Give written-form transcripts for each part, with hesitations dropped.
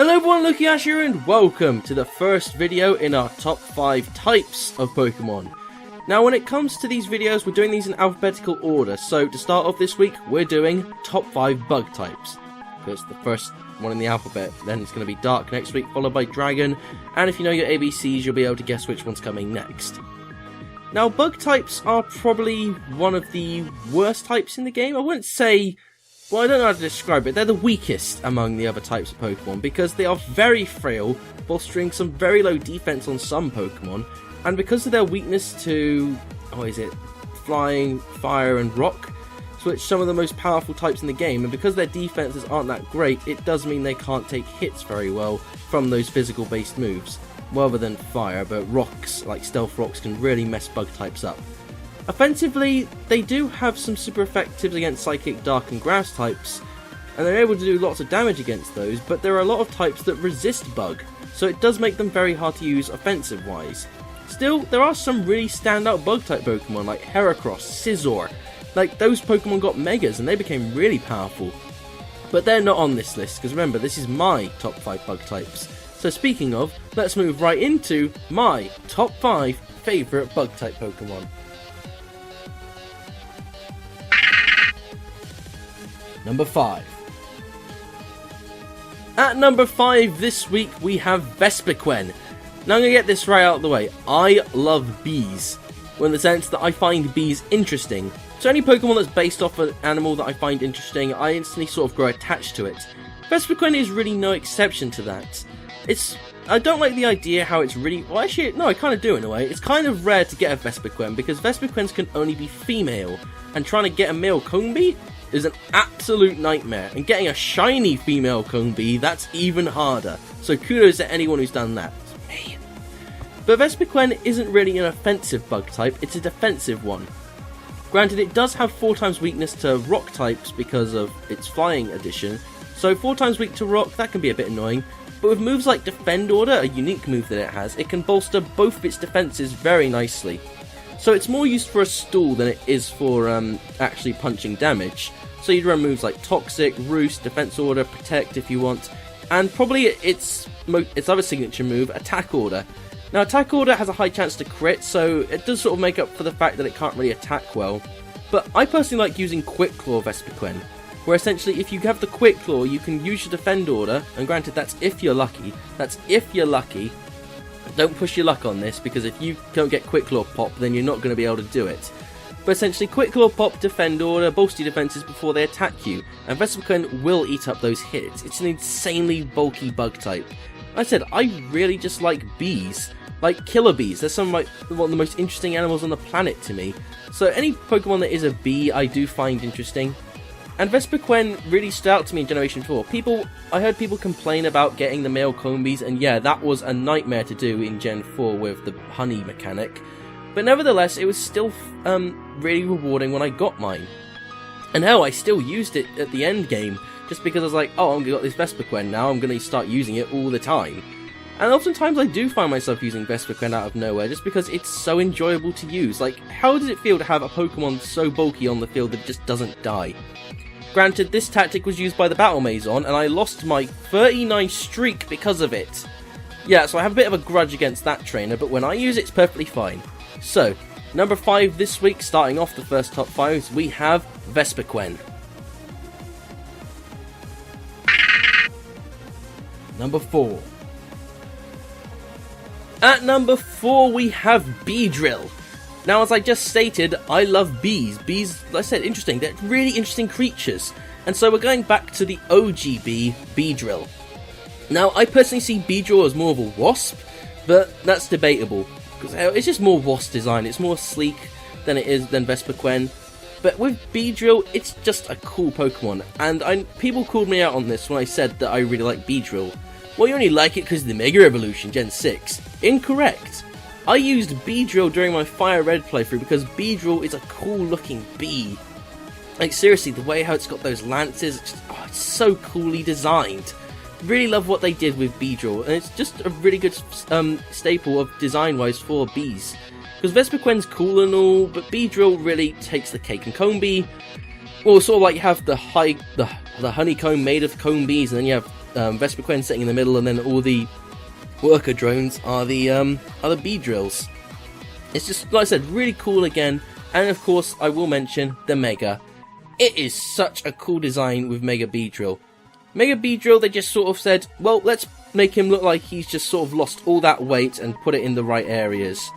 Hello everyone, LucaYasha here, and welcome to the first video in our top 5 types of Pokemon. Now when it comes to these videos, we're doing these in alphabetical order, so to start off this week, we're doing top 5 bug types. Because the first one in the alphabet, then it's going to be Dark next week, followed by Dragon, and if you know your ABCs, you'll be able to guess which one's coming next. Now bug types are probably one of the worst types in the game. I wouldn't say... well, I don't know how to describe it. They're the weakest among the other types of Pokemon because they are very frail, bolstering some very low defense on some Pokemon, and because of their weakness to, flying, fire, and rock, which some of the most powerful types in the game, and because their defenses aren't that great, it does mean they can't take hits very well from those physical-based moves, rather than fire, but rocks, like Stealth Rocks, can really mess bug types up. Offensively, they do have some super effectives against Psychic, Dark and Grass types, and they're able to do lots of damage against those, but there are a lot of types that resist Bug, so it does make them very hard to use offensive-wise. Still, there are some really standout Bug-type Pokemon like Heracross, Scizor. Like, those Pokemon got Megas and they became really powerful. But they're not on this list, because remember, this is my top 5 Bug types. So speaking of, let's move right into my top 5 favourite Bug-type Pokemon. Number 5. At number 5 this week we have Vespique. Now I'm going to get this right out of the way. I love bees, in the sense that I find bees interesting. So any Pokemon that's based off an animal that I find interesting, I instantly sort of grow attached to it. Vespique is really no exception to that. I don't like the idea how it's really... well, actually, no, I kind of do in a way. It's kind of rare to get a Vespique because Vespiques can only be female, and trying to get a male Combee is an absolute nightmare, and getting a shiny female Combee, that's even harder. So kudos to anyone who's done that. It's me. But Vespique isn't really an offensive bug type, it's a defensive one. Granted, it does have 4 times weakness to rock types because of its flying addition, so 4 times weak to rock, that can be a bit annoying, but with moves like Defend Order, a unique move that it has, it can bolster both of its defenses very nicely. So it's more used for a stall than it is for actually punching damage. So you'd run moves like Toxic, Roost, Defense Order, Protect if you want, and probably its other signature move, Attack Order. Now Attack Order has a high chance to crit, so it does sort of make up for the fact that it can't really attack well. But I personally like using Quick Claw Vespique, where essentially if you have the Quick Claw you can use your Defend Order, and granted that's if you're lucky, don't push your luck on this, because if you don't get Quick Claw Pop, then you're not going to be able to do it. But essentially, Quick Claw Pop, Defend Order, bolster your defenses before they attack you, and Vespique will eat up those hits. It's an insanely bulky bug type. Like I said, I really just like bees. Like killer bees, they're one of the most interesting animals on the planet to me. So any Pokemon that is a bee, I do find interesting. And Vespique really stood out to me in Generation 4. I heard people complain about getting the male Combees, and yeah, that was a nightmare to do in Gen 4 with the honey mechanic. But nevertheless, it was still really rewarding when I got mine. And hell, I still used it at the end game, just because I was like, oh, I've got this Vespique now, I'm going to start using it all the time. And oftentimes I do find myself using Vespique out of nowhere, just because it's so enjoyable to use. Like, how does it feel to have a Pokemon so bulky on the field that it just doesn't die? Granted, this tactic was used by the Battle Maison, and I lost my 39 streak because of it. Yeah, so I have a bit of a grudge against that trainer, but when I use it, it's perfectly fine. So, number 5 this week, starting off the first top 5s, we have Vespique. Number 4. At number 4, we have Beedrill. Now, as I just stated, I love bees. Bees, like I said, interesting. They're really interesting creatures. And so we're going back to the OG bee, Beedrill. Now, I personally see Beedrill as more of a wasp, but that's debatable. Because it's just more wasp design. It's more sleek than Vespique. But with Beedrill, it's just a cool Pokemon. And people called me out on this when I said that I really like Beedrill. Well, you only like it because of the Mega Evolution, Gen 6. Incorrect. I used Beedrill during my Fire Red playthrough because Beedrill is a cool looking bee. Like seriously, the way how it's got those lances, it's so coolly designed. Really love what they did with Beedrill, and it's just a really good staple of design-wise for bees. Because Vespiquen's cool and all, but Beedrill really takes the cake. And Combee, well, sort of like you have the honeycomb made of comb bees, and then you have Vespique sitting in the middle, and then all the worker drones are the Beedrills. It's just, like I said, really cool again. And of course, I will mention the Mega. It is such a cool design with Mega Beedrill. Mega Beedrill, they just sort of said, well, let's make him look like he's just sort of lost all that weight and put it in the right areas.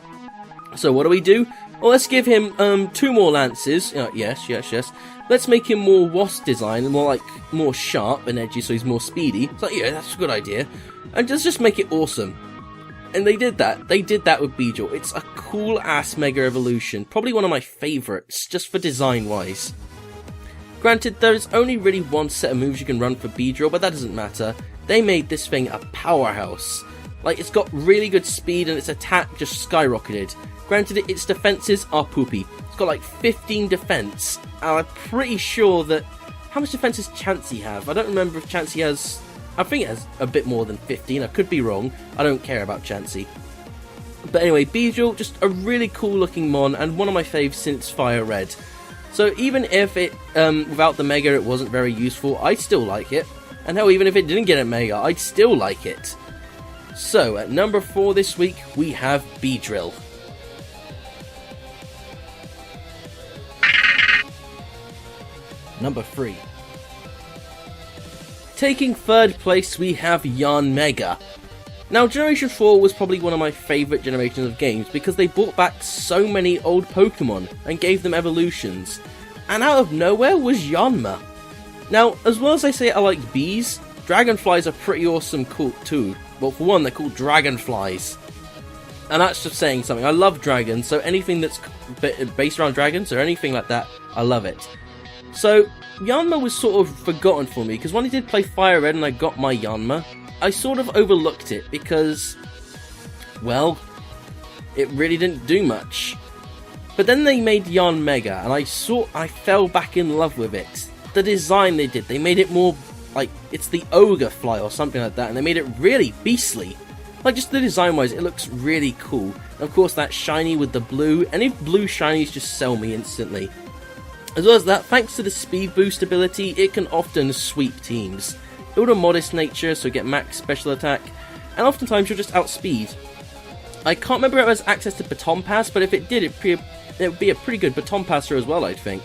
So what do? Well, let's give him 2 more lances. Yes. Let's make him more wasp design, and more sharp and edgy, so he's more speedy. It's like, yeah, that's a good idea. And just make it awesome. And they did that. They did that with Beedrill. It's a cool-ass Mega Evolution. Probably one of my favourites, just for design-wise. Granted, there's only really one set of moves you can run for Beedrill, but that doesn't matter. They made this thing a powerhouse. Like, it's got really good speed, and its attack just skyrocketed. Granted, its defenses are poopy. It's got like 15 defense, and I'm pretty sure that... How much defense does Chansey have? I don't remember if Chansey has... I think it has a bit more than 15, I could be wrong. I don't care about Chansey. But anyway, Beedrill, just a really cool looking mon, and one of my faves since Fire Red. So even if it, without the Mega, it wasn't very useful, I still like it. And hell, even if it didn't get a Mega, I'd still like it. So, at number 4 this week, we have Beedrill. Number 3. Taking 3rd place, we have Yanmega. Now, Generation 4 was probably one of my favourite generations of games because they brought back so many old Pokemon and gave them evolutions. And out of nowhere was Yanma. Now, as well as I say I like bees, dragonflies are pretty awesome cool too. Well, for one, they're called dragonflies. And that's just saying something. I love dragons, so anything that's based around dragons or anything like that, I love it. So, Yanma was sort of forgotten for me, because when I did play Fire Red and I got my Yanma, I sort of overlooked it because, well, it really didn't do much. But then they made Yanmega, and I fell back in love with it. The design they did, they made it more like it's the ogre fly or something like that, and they made it really beastly. Like, just the design wise, it looks really cool. And of course, that shiny with the blue, any blue shinies just sell me instantly. As well as that, thanks to the speed boost ability, it can often sweep teams. Build a modest nature, so get max special attack, and oftentimes you'll just outspeed. I can't remember if it has access to Baton Pass, but if it did, it would be a pretty good Baton Passer as well, I think.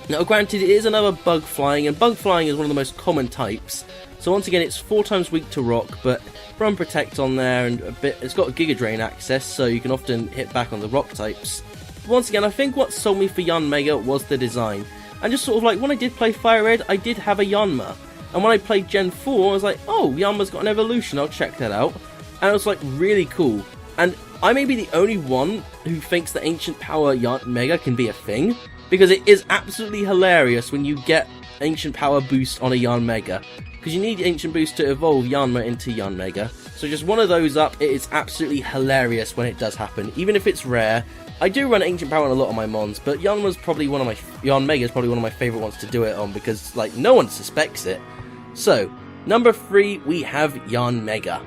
Now, granted, it is another bug flying, and bug flying is one of the most common types. So once again, it's 4 times weak to rock, but Run Protect on there, and it's got a Giga Drain access, so you can often hit back on the rock types. Once again, I think what sold me for Yanmega was the design. And just sort of like, when I did play Fire Red, I did have a Yanma. And when I played Gen 4, I was like, oh, Yanma's got an evolution, I'll check that out. And it was like, really cool. And I may be the only one who thinks that Ancient Power Yanmega can be a thing, because it is absolutely hilarious when you get Ancient Power boost on a Yanmega. Because you need Ancient Boost to evolve Yanma into Yanmega. So just one of those up, it is absolutely hilarious when it does happen, even if it's rare. I do run Ancient Power on a lot of my mons, but Yanmega is probably one of my favourite ones to do it on, because like no one suspects it. So, number 3, we have Yanmega.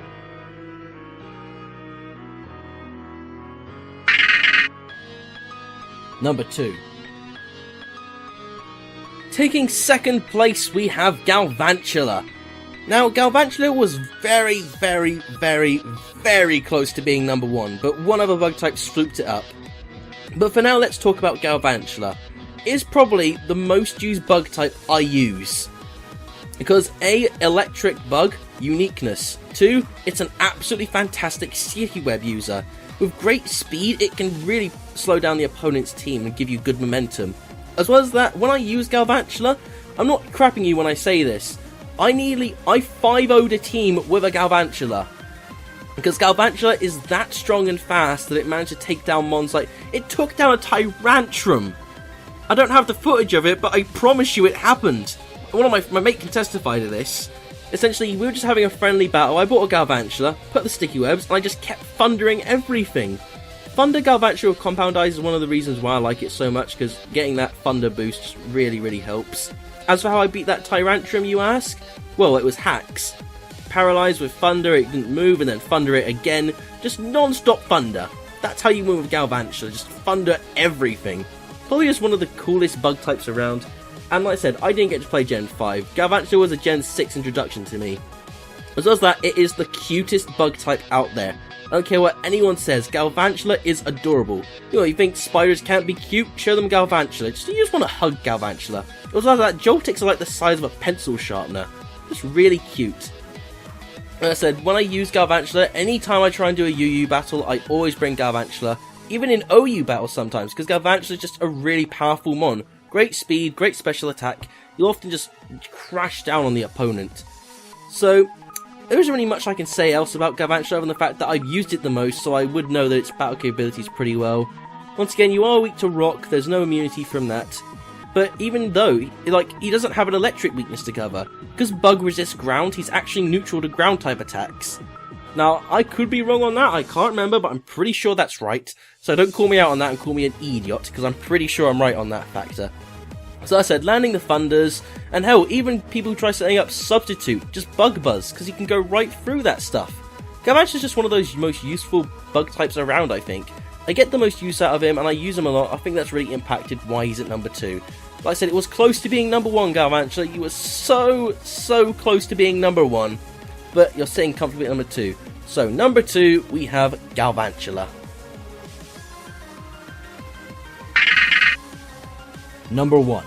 Number 2. Taking 2nd place, we have Galvan Bachelor. Now, Galvan Bachelor was very, very, very, very close to being number 1, but one other bug type swooped it up. But for now, let's talk about Galvan Bachelor. It is probably the most used bug type I use. Because A, electric bug, uniqueness. 2, it's an absolutely fantastic sticky web user. With great speed, it can really slow down the opponent's team and give you good momentum. As well as that, when I use Galvan Bachelor, I'm not crapping you when I say this, I 5-0'd a team with a Galvan Bachelor. Because Galvan Bachelor is that strong and fast that it managed to take down mons like... It took down a Tyrantrum! I don't have the footage of it, but I promise you it happened. One of my mate can testify to this. Essentially, we were just having a friendly battle, I bought a Galvan Bachelor, put the sticky webs, and I just kept thundering everything. Thunder Galvan Bachelor with Compound Eyes is one of the reasons why I like it so much, because getting that Thunder boost just really, really helps. As for how I beat that Tyrantrum, you ask? Well, it was hacks. Paralyzed with Thunder, it didn't move, and then Thunder it again. Just non-stop Thunder. That's how you move with Galvan Bachelor, just Thunder everything. Probably just one of the coolest bug types around. And like I said, I didn't get to play Gen 5. Galvantula was a Gen 6 introduction to me. As well as that, it is the cutest bug type out there. I don't care what anyone says, Galvantula is adorable. You know, you think spiders can't be cute? Show them Galvantula. You just want to hug Galvantula. As well as that, Joltix are like the size of a pencil sharpener. Just really cute. Like I said, when I use Galvantula, anytime I try and do a UU battle, I always bring Galvantula. Even in OU battles sometimes, because Galvantula is just a really powerful mon. Great speed, great special attack. You'll often just crash down on the opponent. So, there isn't really much I can say else about Galvantula other than the fact that I've used it the most, so I would know that its battle capabilities pretty well. Once again, you are weak to rock, there's no immunity from that. But even though, he doesn't have an electric weakness to cover, because Bug resists ground, he's actually neutral to ground type attacks. Now, I could be wrong on that, I can't remember, but I'm pretty sure that's right. So don't call me out on that and call me an idiot, because I'm pretty sure I'm right on that factor. So like I said, landing the Thunders, and hell, even people who try setting up Substitute, just Bug Buzz, because he can go right through that stuff. Galvantula is just one of those most useful bug types around, I think. I get the most use out of him, and I use him a lot. I think that's really impacted why he's at number 2. Like I said, it was close to being number 1, Galvantula. You were so close to being number 1, but you're sitting comfortably at number 2. So, number 2, we have Galvantula. Number 1.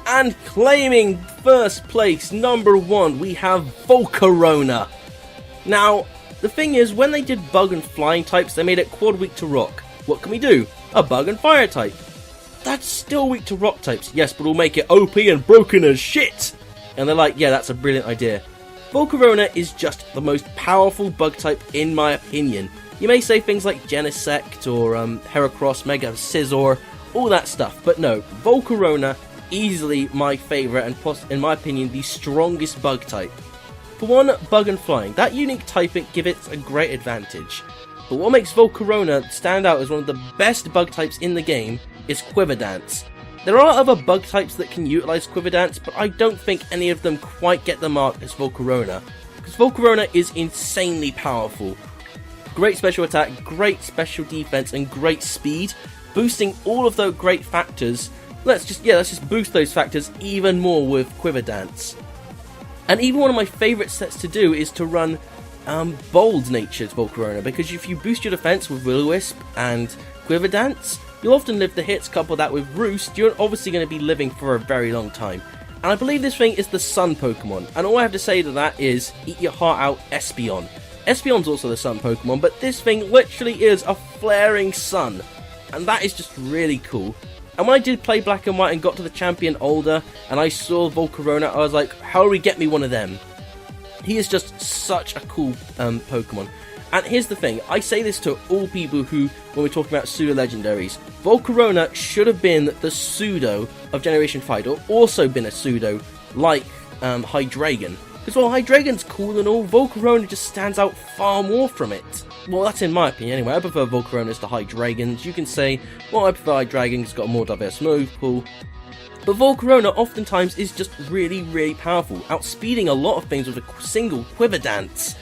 And claiming first place, number 1, we have Volcarona. Now, the thing is, when they did bug and flying types, they made it quad weak to rock. What can we do? A bug and fire type. That's still weak to rock types, yes, but we'll make it OP and broken as shit. And they're like, yeah, that's a brilliant idea. Volcarona is just the most powerful bug type in my opinion. You may say things like Genesect or Heracross, Mega Scizor, all that stuff, but no, Volcarona, easily my favourite and in my opinion the strongest bug type. For one, bug and flying, that unique typing gives it a great advantage. But what makes Volcarona stand out as one of the best bug types in the game is Quiver Dance. There are other bug types that can utilise Quiver Dance, but I don't think any of them quite get the mark as Volcarona, because Volcarona is insanely powerful. Great special attack, great special defense, and great speed, boosting all of those great factors. Let's just boost those factors even more with Quiver Dance. And even one of my favourite sets to do is to run bold natured Volcarona, because if you boost your defense with Will-O-Wisp and Quiver Dance, you'll often live the hits. Couple that with Roost, you're obviously going to be living for a very long time. And I believe this thing is the Sun Pokemon, and all I have to say to that is, eat your heart out, Espeon. Espeon's also the Sun Pokemon, but this thing literally is a flaring sun, and that is just really cool. And when I did play Black and White and got to the champion older, and I saw Volcarona, I was like, how do we get me one of them? He is just such a cool Pokemon. And here's the thing, I say this to all people who, when we're talking about pseudo-legendaries, Volcarona should have been the pseudo of Generation 5, or also been a pseudo like Hydreigon. Because while Hydreigon's cool and all, Volcarona just stands out far more from it. Well, that's in my opinion anyway. I prefer Volcaronas to Hydreigons. You can say, well, I prefer Hydreigon, it's got a more diverse move pool. But Volcarona oftentimes is just really powerful, outspeeding a lot of things with a single Quiver Dance.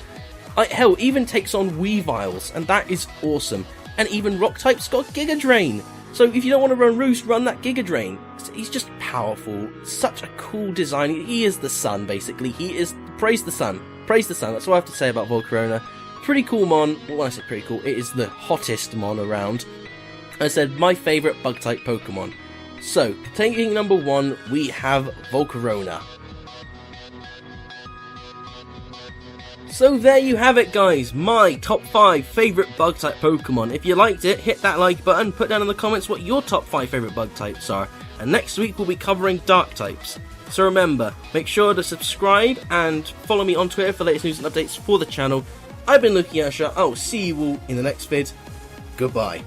Hell, even takes on Weaviles, and that is awesome. And even Rock type's got Giga Drain. So if you don't want to run Roost, run that Giga Drain. He's just powerful. Such a cool design. He is the sun, basically. He is... Praise the sun. Praise the sun. That's all I have to say about Volcarona. Pretty cool mon. Well, when I say pretty cool, it is the hottest mon around. I said, my favourite bug-type Pokemon. So, taking number 1, we have Volcarona. So there you have it guys, my top 5 favourite bug type Pokemon. If you liked it, hit that like button, put down in the comments what your top 5 favourite bug types are. And next week we'll be covering dark types. So remember, make sure to subscribe and follow me on Twitter for the latest news and updates for the channel. I've been LucaYasha, I'll see you all in the next vid. Goodbye.